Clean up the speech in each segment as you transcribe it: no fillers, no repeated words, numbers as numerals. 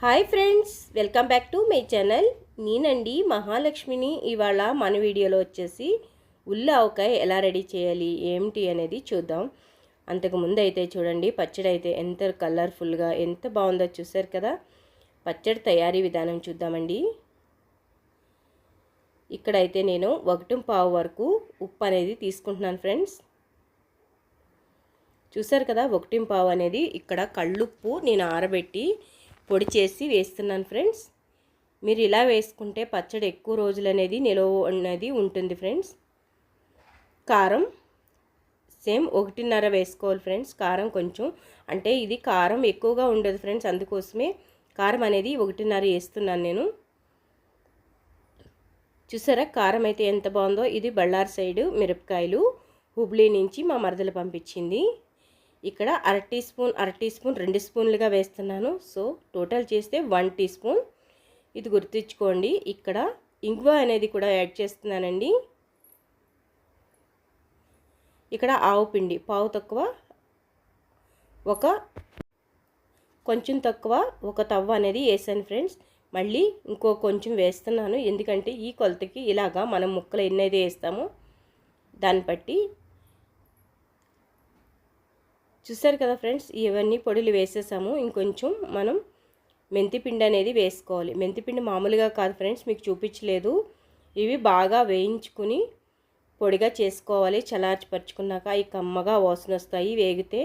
Hi friends, welcome back to my channel. నేనండి మహాలక్ష్మిని. ఇవాళ మన వీడియోలో వచ్చేసి ఉల్లి ఆవకాయ ఎలా రెడీ చేయాలి ఏమిటి అనేది చూద్దాం. అంతకుముందు అయితే చూడండి, పచ్చడి అయితే ఎంత కలర్ఫుల్గా ఎంత బాగుందో చూసారు కదా. పచ్చడి తయారీ విధానం చూద్దామండి. ఇక్కడైతే నేను 1.5 వరకు ఉప్పు అనేది తీసుకుంటున్నాను ఫ్రెండ్స్. చూసారు కదా, 1.5 అనేది ఇక్కడ కళ్ళుప్పు నేను ఆరబెట్టి పొడి చేసి వేస్తున్నాను ఫ్రెండ్స్. మీరు ఇలా వేసుకుంటే పచ్చడి ఎక్కువ రోజులు అనేది నిలవ అనేది ఉంటుంది ఫ్రెండ్స్. కారం సేమ్ 1.5 వేసుకోవాలి ఫ్రెండ్స్. కారం కొంచెం అంటే ఇది కారం ఎక్కువగా ఉండదు ఫ్రెండ్స్, అందుకోసమే కారం అనేది 1.5 వేస్తున్నాను నేను. చూసారా కారం అయితే ఎంత బాగుందో. ఇది బళ్ళారి సైడు మిరపకాయలు హుబ్లీ నుంచి మా మరదలు పంపించింది. ఇక్కడ అర టీ స్పూన్ 2 స్పూన్లుగా వేస్తున్నాను. సో టోటల్ చేస్తే 1 టీ స్పూన్. ఇది గుర్తుంచుకోండి. ఇక్కడ ఇంగువ అనేది కూడా యాడ్ చేస్తున్నానండి. ఇక్కడ ఆవు పిండి పావు తక్కువ, కొంచెం తక్కువ ఒక తవ్వ అనేది వేసాను ఫ్రెండ్స్. మళ్ళీ ఇంకో కొంచెం వేస్తున్నాను, ఎందుకంటే ఈ కొలతకి ఇలాగా మనం ముక్కలు ఎన్నైతే వేస్తామో దాన్ని బట్టి. చూసారు కదా ఫ్రెండ్స్, ఇవన్నీ పొడులు వేసేసాము. ఇంకొంచెం మనం మెంతిపిండి అనేది వేసుకోవాలి. మెంతిపిండి మామూలుగా కాదు ఫ్రెండ్స్, మీకు చూపించలేదు. ఇవి బాగా వేయించుకుని పొడిగా చేసుకోవాలి. చల్లార్చిపరుచుకున్నాక ఈ కమ్మగా వాసన వస్తాయి వేగితే.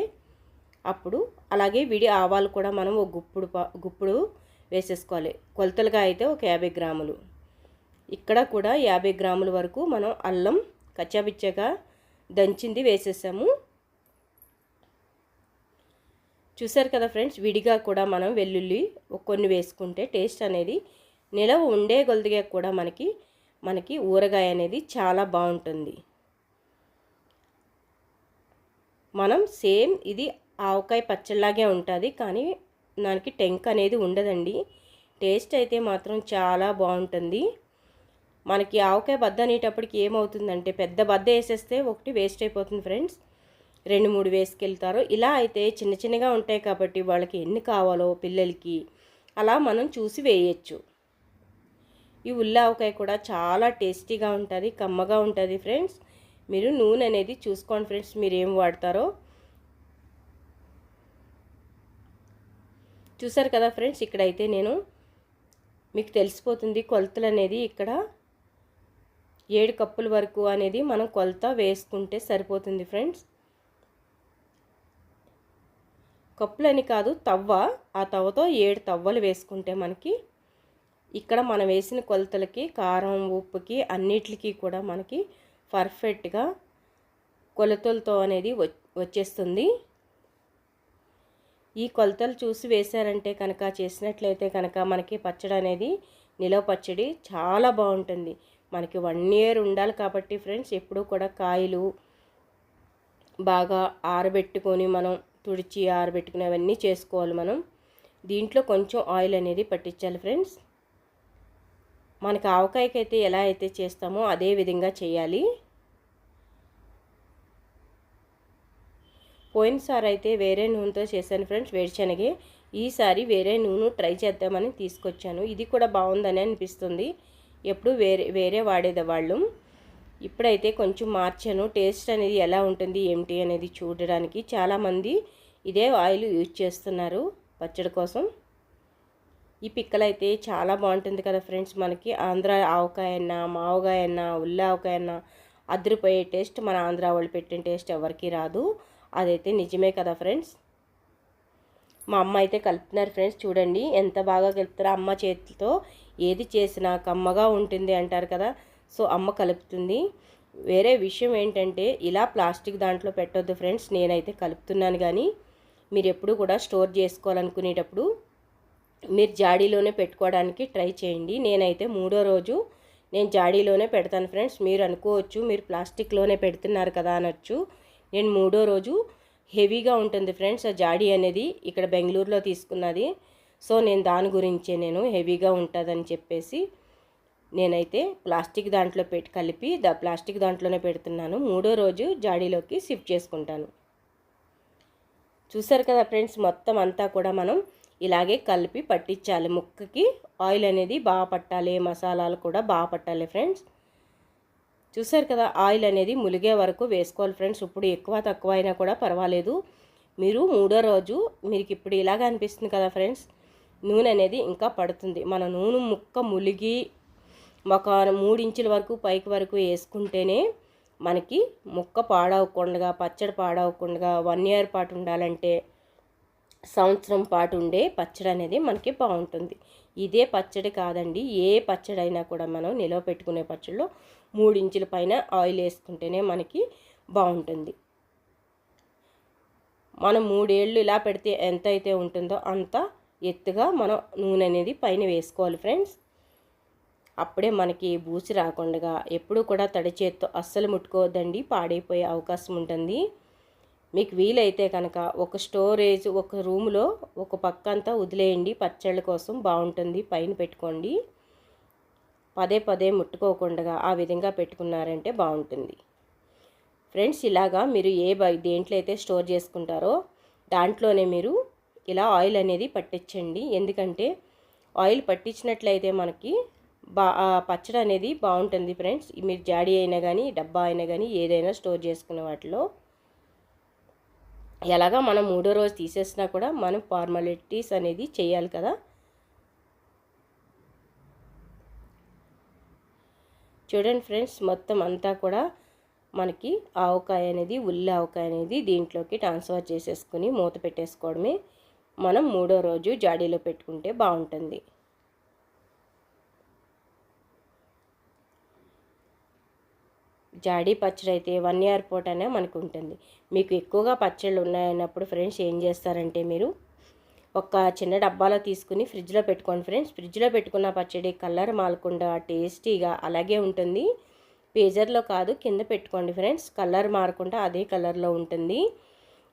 అప్పుడు అలాగే విడి ఆవాలు కూడా మనం ఒక గుప్పుడు వేసేసుకోవాలి. కొలతలుగా అయితే ఒక 50 గ్రాములు. ఇక్కడ కూడా 50 గ్రాముల వరకు మనం అల్లం కచ్చాపిచ్చగా దంచింది వేసేసాము. చూసారు కదా ఫ్రెండ్స్, విడిగా కూడా మనం వెల్లుల్లి కొన్ని వేసుకుంటే టేస్ట్ అనేది నిలవ ఉండే కొలదిగా కూడా మనకి ఊరగాయ అనేది చాలా బాగుంటుంది. మనం సేమ్ ఇది ఆవకాయ పచ్చళ్ళలాగే ఉంటుంది, కానీ దానికి టెంక్ అనేది ఉండదండి. టేస్ట్ అయితే మాత్రం చాలా బాగుంటుంది. మనకి ఆవకాయ బద్ద అనేటప్పటికి ఏమవుతుందంటే పెద్ద బద్ద వేసేస్తే ఒకటి వేస్ట్ అయిపోతుంది ఫ్రెండ్స్, 2-3 వేసుకెళ్తారు. ఇలా అయితే చిన్న చిన్నగా ఉంటాయి కాబట్టి వాళ్ళకి ఎన్ని కావాలో పిల్లలకి అలా మనం చూసి వేయచ్చు. ఈ ఉల్లి ఆవకాయ కూడా చాలా టేస్టీగా ఉంటుంది, కమ్మగా ఉంటుంది ఫ్రెండ్స్. మీరు నూనె అనేది చూసుకోండి ఫ్రెండ్స్, మీరు ఏం వాడతారో. చూసారు కదా ఫ్రెండ్స్, ఇక్కడైతే నేను మీకు తెలిసిపోతుంది కొలతలు అనేది. ఇక్కడ 7 కప్పుల వరకు అనేది మనం కొలత వేసుకుంటే సరిపోతుంది ఫ్రెండ్స్. కప్పులని కాదు, తవ్వ. ఆ తవ్వతో 7 తవ్వలు వేసుకుంటే మనకి ఇక్కడ మనం వేసిన కొలతలకి కారం ఉప్పుకి అన్నిటికీ కూడా మనకి పర్ఫెక్ట్గా కొలతలతో అనేది వచ్చేస్తుంది. ఈ కొలతలు చూసి వేశారంటే కనుక, చేసినట్లయితే కనుక మనకి పచ్చడి అనేది నిలవ పచ్చడి చాలా బాగుంటుంది. మనకి 1 ఇయర్ ఉండాలి కాబట్టి ఫ్రెండ్స్, ఎప్పుడూ కూడా కాయలు బాగా ఆరబెట్టుకొని మనం తుడిచి ఆరబెట్టుకునేవన్నీ చేసుకోవాలి. మనం దీంట్లో కొంచెం ఆయిల్ అనేది పట్టించాలి ఫ్రెండ్స్. మనకి ఆవకాయకి అయితే ఎలా అయితే చేస్తామో అదే విధంగా చేయాలి. పోయినసారి అయితే వేరే నూనెతో చేశాను ఫ్రెండ్స్, వేడిశనగ. ఈసారి వేరే నూనె ట్రై చేద్దామని తీసుకొచ్చాను. ఇది కూడా బాగుందని అనిపిస్తుంది. ఎప్పుడు వేరే వాడేవాళ్ళు, ఇప్పుడైతే కొంచెం మార్చాను. టేస్ట్ అనేది ఎలా ఉంటుంది ఏమిటి అనేది చూడడానికి. చాలామంది ఇదే ఆయిల్ యూజ్ చేస్తున్నారు పచ్చడి కోసం. ఈ పిక్కలైతే చాలా బాగుంటుంది కదా ఫ్రెండ్స్. మనకి ఆంధ్ర ఆవకాయ అన్నా మావకాయ అన్నా ఉల్లి ఆవకాయ అన్నా అదిరిపోయే టేస్ట్ మన ఆంధ్ర వాళ్ళు పెట్టిన టేస్ట్ ఎవరికి రాదు. అదైతే నిజమే కదా ఫ్రెండ్స్. మా అమ్మ అయితే కలుపుతున్నారు ఫ్రెండ్స్, చూడండి ఎంత బాగా కలుపుతారో. అమ్మ చేతితో ఏది చేసినా కమ్మగా ఉంటుంది అంటారు కదా. సో అమ్మ కలుపుతుంది. వేరే విషయం ఏంటంటే ఇలా ప్లాస్టిక్ దాంట్లో పెట్టొద్దు ఫ్రెండ్స్. నేనైతే కలుపుతున్నాను, కానీ మీరు ఎప్పుడు కూడా స్టోర్ చేసుకోవాలనుకునేటప్పుడు మీరు జాడీలోనే పెట్టుకోవడానికి ట్రై చేయండి. నేనైతే 3వ రోజు నేను జాడీలోనే పెడతాను ఫ్రెండ్స్. మీరు అనుకోవచ్చు మీరు ప్లాస్టిక్లోనే పెడుతున్నారు కదా అనొచ్చు. నేను 3వ రోజు హెవీగా ఉంటుంది ఫ్రెండ్స్ ఆ జాడీ అనేది. ఇక్కడ బెంగళూరులో తీసుకున్నది. సో నేను దాని గురించే నేను హెవీగా ఉంటుందని చెప్పేసి నేనైతే ప్లాస్టిక్ దాంట్లో కలిపి ప్లాస్టిక్ దాంట్లోనే పెడుతున్నాను. 3వ రోజు జాడీలోకి షిఫ్ట్ చేసుకుంటాను. చూసారు కదా ఫ్రెండ్స్, మొత్తం అంతా కూడా మనం ఇలాగే కలిపి పట్టించాలి. ముక్కకి ఆయిల్ అనేది బాగా పట్టాలి, మసాలాలు కూడా బాగా పట్టాలి ఫ్రెండ్స్. చూసారు కదా, ఆయిల్ అనేది ములిగే వరకు వేసుకోవాలి ఫ్రెండ్స్. ఇప్పుడు ఎక్కువ తక్కువ అయినా కూడా పర్వాలేదు. మీరు మూడో రోజు మీకు ఇప్పుడు ఇలాగ అనిపిస్తుంది కదా ఫ్రెండ్స్, నూనె అనేది ఇంకా పడుతుంది. మన నూనె ముక్క ములిగి ఒక 3 ఇంచుల వరకు పైకి వరకు వేసుకుంటేనే మనకి ముక్క పాడవకుండా, పచ్చడి పాడవకుండా 1 ఇయర్ పాటు ఉండాలంటే, సంవత్సరం పాటు ఉండే పచ్చడి అనేది మనకి బాగుంటుంది. ఇదే పచ్చడి కాదండి, ఏ పచ్చడి అయినా కూడా మనం నిలవ పెట్టుకునే పచ్చడిలో 3 ఇంచుల పైన ఆయిల్ వేసుకుంటేనే మనకి బాగుంటుంది. మనం 3 ఏళ్ళు ఇలా పెడితే ఎంత అయితే ఉంటుందో అంత ఎత్తుగా మనం నూనె అనేది పైన వేసుకోవాలి ఫ్రెండ్స్. అప్పుడే మనకి బూసి రాకుండా, ఎప్పుడు కూడా తడి చేత్తో అస్సలు ముట్టుకోవద్దండి, పాడైపోయే అవకాశం ఉంటుంది. మీకు వీలైతే కనుక ఒక స్టోరేజ్ ఒక రూమ్లో ఒక పక్క అంతా వదిలేయండి, పచ్చళ్ళ కోసం బాగుంటుంది. పైన పెట్టుకోండి, పదే పదే ముట్టుకోకుండా ఆ విధంగా పెట్టుకున్నారంటే బాగుంటుంది ఫ్రెండ్స్. ఇలాగా మీరు దేంట్లో అయితే స్టోర్ చేసుకుంటారో దాంట్లోనే మీరు ఇలా ఆయిల్ అనేది పట్టించండి. ఎందుకంటే ఆయిల్ పట్టించినట్లయితే మనకి పచ్చడి అనేది బాగుంటుంది ఫ్రెండ్స్. మీరు జాడీ అయినా కానీ, డబ్బా అయినా కానీ, ఏదైనా స్టోర్ చేసుకునే వాటిలో ఎలాగా మనం మూడో రోజు తీసేసినా కూడా మనం ఫార్మాలిటీస్ అనేది చేయాలి కదా. చూడండి ఫ్రెండ్స్, మొత్తం అంతా కూడా మనకి ఆవకాయ అనేది, ఉల్లి ఆవకాయ అనేది దీంట్లోకి ట్రాన్స్ఫర్ చేసేసుకుని మూత పెట్టేసుకోవడమే. మనం మూడో రోజు జాడీలో పెట్టుకుంటే బాగుంటుంది. జాడీ పచ్చడి అయితే 1 ఇయర్ పూటనే మనకు ఉంటుంది. మీకు ఎక్కువగా పచ్చళ్ళు ఉన్నాయన్నప్పుడు ఫ్రెండ్స్ ఏం చేస్తారంటే, మీరు ఒక చిన్న డబ్బాలో తీసుకుని ఫ్రిడ్జ్లో పెట్టుకోండి ఫ్రెండ్స్. ఫ్రిడ్జ్లో పెట్టుకున్న పచ్చడి కలర్ మారకుండా టేస్టీగా అలాగే ఉంటుంది. పేజర్లో కాదు, కింద పెట్టుకోండి ఫ్రెండ్స్. కలర్ మారకుండా అదే కలర్లో ఉంటుంది.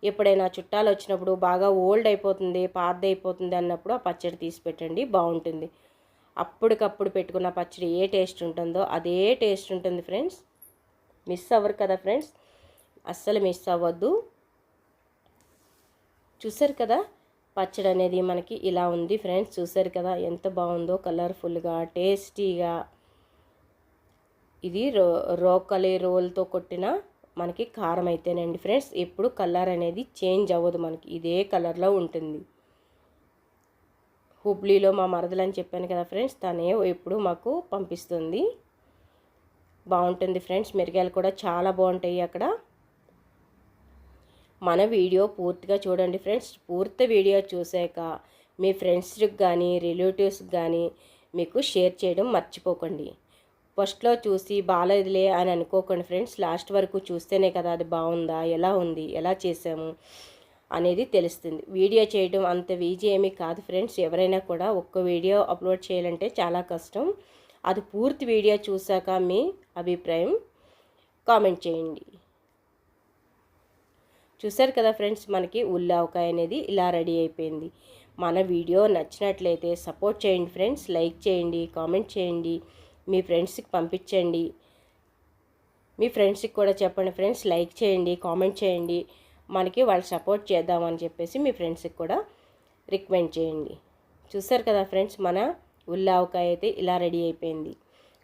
ఎప్పుడైనా చుట్టాలు వచ్చినప్పుడు బాగా ఓల్డ్ అయిపోతుంది, పాతదైపోతుంది అన్నప్పుడు ఆ పచ్చడి తీసి పెట్టండి, బాగుంటుంది. అప్పటికప్పుడు పెట్టుకున్న పచ్చడి ఏ టేస్ట్ ఉంటుందో అదే టేస్ట్ ఉంటుంది ఫ్రెండ్స్. మిస్ అవ్వరు కదా ఫ్రెండ్స్, అస్సలు మిస్ అవ్వద్దు. చూసారు కదా, పచ్చడి అనేది మనకి ఇలా ఉంది ఫ్రెండ్స్. చూసారు కదా ఎంత బాగుందో, కలర్ఫుల్గా, టేస్టీగా. ఇది రోకలి రోల్తో కొట్టిన మనకి కారం అయితేనండి ఫ్రెండ్స్. ఎప్పుడు కలర్ అనేది చేంజ్ అవ్వదు, మనకి ఇదే కలర్లో ఉంటుంది. హుబ్లీలో మా మరదలు అని చెప్పాను కదా ఫ్రెండ్స్, తనే ఎప్పుడు మాకు పంపిస్తుంది. బాగుంటుంది ఫ్రెండ్స్. మిరగాయలు కూడా చాలా బాగుంటాయి అక్కడ. మన వీడియో పూర్తిగా చూడండి ఫ్రెండ్స్. పూర్తి వీడియో చూసాక మీ ఫ్రెండ్స్కి కానీ, రిలేటివ్స్కి కానీ మీకు షేర్ చేయడం మర్చిపోకండి. ఫస్ట్లో చూసి బాగాలేదులే అని అనుకోకండి ఫ్రెండ్స్. లాస్ట్ వరకు చూస్తేనే కదా అది బాగుందా, ఎలా ఉంది, ఎలా చేసాము అనేది తెలుస్తుంది. వీడియో చేయడం అంత ఈజీ ఏమీ కాదు ఫ్రెండ్స్. ఎవరైనా కూడా ఒక్క వీడియో అప్లోడ్ చేయాలంటే చాలా కష్టం. అది పూర్తి వీడియో చూసాక మీ అభిప్రాయం కామెంట్ చేయండి. చూసారు కదా ఫ్రెండ్స్, మనకి ఉల్లి ఆవకాయ అనేది ఇలా రెడీ అయిపోయింది. మన వీడియో నచ్చినట్లయితే సపోర్ట్ చేయండి ఫ్రెండ్స్. లైక్ చేయండి, కామెంట్ చేయండి, మీ ఫ్రెండ్స్కి పంపించండి. మీ ఫ్రెండ్స్కి కూడా చెప్పండి ఫ్రెండ్స్, లైక్ చేయండి, కామెంట్ చేయండి. మనకి వాళ్ళు సపోర్ట్ చేద్దామని చెప్పేసి మీ ఫ్రెండ్స్కి కూడా రికమెండ్ చేయండి. చూసారు కదా ఫ్రెండ్స్, మన ఉల్లి ఆవకాయ అయితే ఇలా రెడీ అయిపోయింది.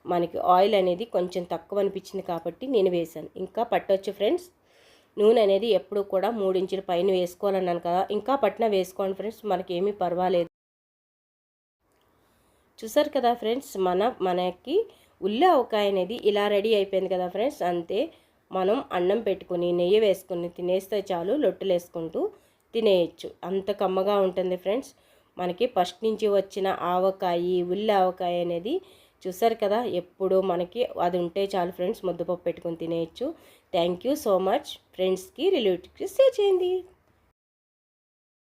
మనకి ఆయిల్ అనేది కొంచెం తక్కువ అనిపించింది కాబట్టి నేను వేసాను. ఇంకా పట్టొచ్చు ఫ్రెండ్స్. నూనె అనేది ఎప్పుడు కూడా 3 ఇంచుల పైన వేసుకోవాలన్నాను కదా, ఇంకా పట్టిన వేసుకోండి ఫ్రెండ్స్, మనకేమీ పర్వాలేదు. చూసారు కదా ఫ్రెండ్స్, మనకి ఉల్లి ఆవకాయ అనేది ఇలా రెడీ అయిపోయింది కదా ఫ్రెండ్స్. అంతే, మనం అన్నం పెట్టుకుని నెయ్యి వేసుకుని తినేస్తే చాలు, లొట్టులు వేసుకుంటూ తినేయచ్చు. అంత కమ్మగా ఉంటుంది ఫ్రెండ్స్. మనకి ఫస్ట్ నుంచి వచ్చిన ఆవకాయ, ఉల్లి ఆవకాయ అనేది చూసారు కదా, ఎప్పుడు మనకి అది ఉంటే చాలు ఫ్రెండ్స్, ముద్దపప్పు పెట్టుకొని తినేయచ్చు. Thank you so much. ఫ్రెండ్స్కి, రిలేటివ్స్కి షేర్ చేయండి.